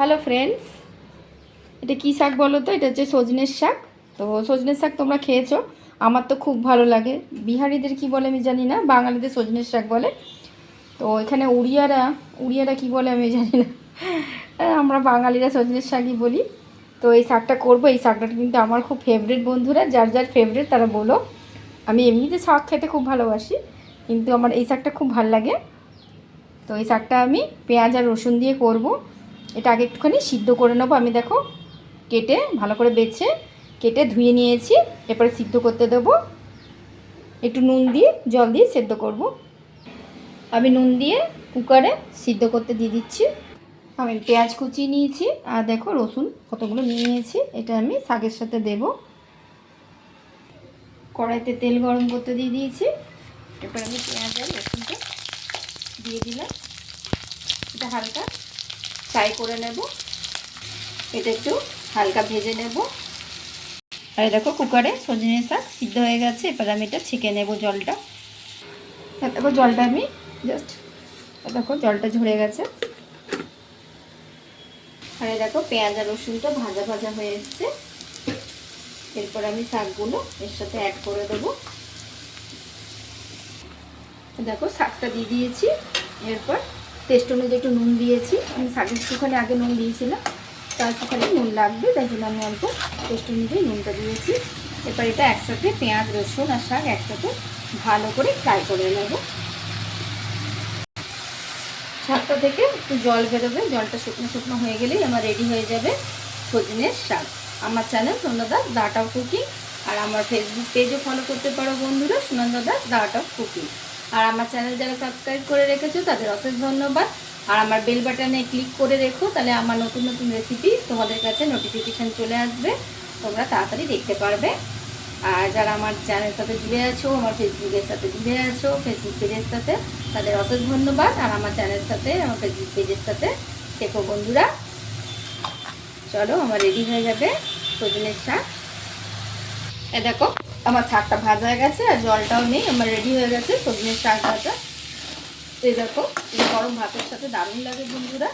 Hello friends, এটা কী শাক বলো তো? এটা হচ্ছে সজনের শাক। তো সজনের শাক তোমরা খেয়েছো, আমার তো খুব ভালো লাগে। বিহারিদের কি বলে আমি জানি না, বাঙালিদের সজনের শাক বলে। তো এখানে উড়িয়ারা কি বলে আমি জানি না, আমরা বাঙালিরা সজনের শাকই বলি। তো এই শাকটা করবো। এই শাকটা কিন্তু আমার খুব ফেভারিট। বন্ধুরা, যার যার ফেভারিট তারা বলো। আমি এমনিতে শাক খেতে খুব ভালোবাসি, কিন্তু আমার এই শাকটা খুব ভালো লাগে। তো এই শাকটা আমি পেঁয়াজ আর রসুন দিয়ে করব। এটা আগে একটুখানি সিদ্ধ করে নেবো। আমি দেখো কেটে ভালো করে বেছে কেটে ধুয়ে নিয়েছি। এরপরে সিদ্ধ করতে দেবো। একটু নুন দিয়ে জল দিয়ে সেদ্ধ করব। আমি নুন দিয়ে কুকারে সিদ্ধ করতে দিয়ে দিচ্ছি। আমি পেঁয়াজ কুচিয়ে নিয়েছি, আর দেখো রসুন কতগুলো নিয়ে নিয়েছি। এটা আমি শাকের সাথে দেব। কড়াইতে তেল গরম করতে দিয়ে দিয়েছি। এরপর আমি পেঁয়াজ আর রসুনটা দিয়ে দিলাম। এটা হালকা ফ্রাই করে নেব। এটা একটু হালকা ভেজে নেব। আর দেখো কুকারে সজনে শাক সিদ্ধ হয়ে গেছে। এবার আমি এটা ছেঁকে নেব জলটা। দেখো জলটা আমি দেখো জলটা ঝরে গেছে। আর দেখো পেঁয়াজ আর রসুনটা ভাজা ভাজা হয়ে এসছে। এরপর আমি শাকগুলো এর সাথে অ্যাড করে দেবো। দেখো শাকটা দিয়ে দিয়েছি। এরপর টেস্ট অনুযায়ী একটু নুন দিয়েছি। আমি শাকের একটুখানি আগে নুন দিয়েছিলাম, তার একটুখানি নুন লাগবে, তাই জন্য আমি অল্প টেস্ট অনুযায়ী নুনটা দিয়েছি। এরপর এটা একসাথে পেঁয়াজ রসুন আর শাক একসাথে ভালো করে ফ্রাই করে নেব। শাকটা থেকে একটু জল বেরোবে, জলটা শুকনো শুকনো হয়ে গেলেই আমার রেডি হয়ে যাবে সজনের শাক। আমার channel Sunanda Das the art of cooking, আর আমার ফেসবুক পেজও ফলো করতে পারো বন্ধুরা, Sunanda Das the art of cooking. আর আমার চ্যানেল যারা সাবস্ক্রাইব করে রেখেছো তাদের অশেষ ধন্যবাদ। আর আমার বেল বাটনে ক্লিক করে রেখো, তাহলে আমার নতুন নতুন রেসিপি তোমাদের কাছে নোটিফিকেশান চলে আসবে, তোমরা তাড়াতাড়ি দেখতে পারবে। আর যারা আমার চ্যানেলের সাথে জুড়ে আছো, আমার ফেসবুকের সাথে জুড়ে আছো, ফেসবুক পেজের সাথে, তাদের অশেষ ধন্যবাদ। আর আমার চ্যানেলের সাথে আমার ফেসবুক পেজের সাথে দেখো বন্ধুরা। চলো, আমার রেডি হয়ে যাবে সজনের শাক। দেখো আমার শাকটা ভাজা হয়ে গেছে, আর জলটাও নেই, আমার রেডি হয়ে গেছে সজনের শাক ভাজা। এই দেখো, এই গরম ভাতের সাথে দারুণ লাগে বন্ধুরা।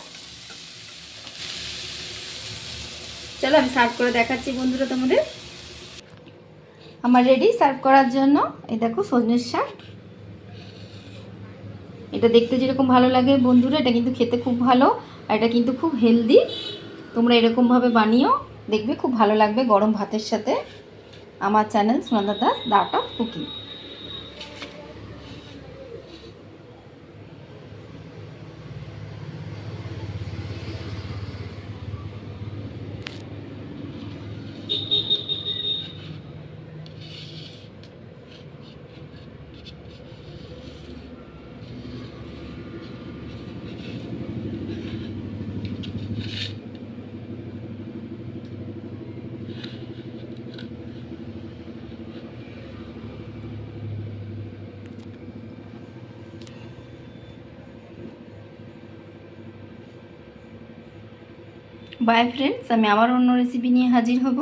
চলো আমি সার্ভ করে দেখাচ্ছি বন্ধুরা তোমাদের। আমার রেডি সার্ভ করার জন্য। এই দেখো সজনের শাক। এটা দেখতে যেরকম ভালো লাগে বন্ধুরা, এটা কিন্তু খেতে খুব ভালো, আর এটা কিন্তু খুব হেলদি। তোমরা এরকমভাবে বানিও, দেখবে খুব ভালো লাগবে গরম ভাতের সাথে। আমার channel Sunanda Das the art of cooking. By friends, আমি আবার অন্য রেসিপি নিয়ে হাজির হব।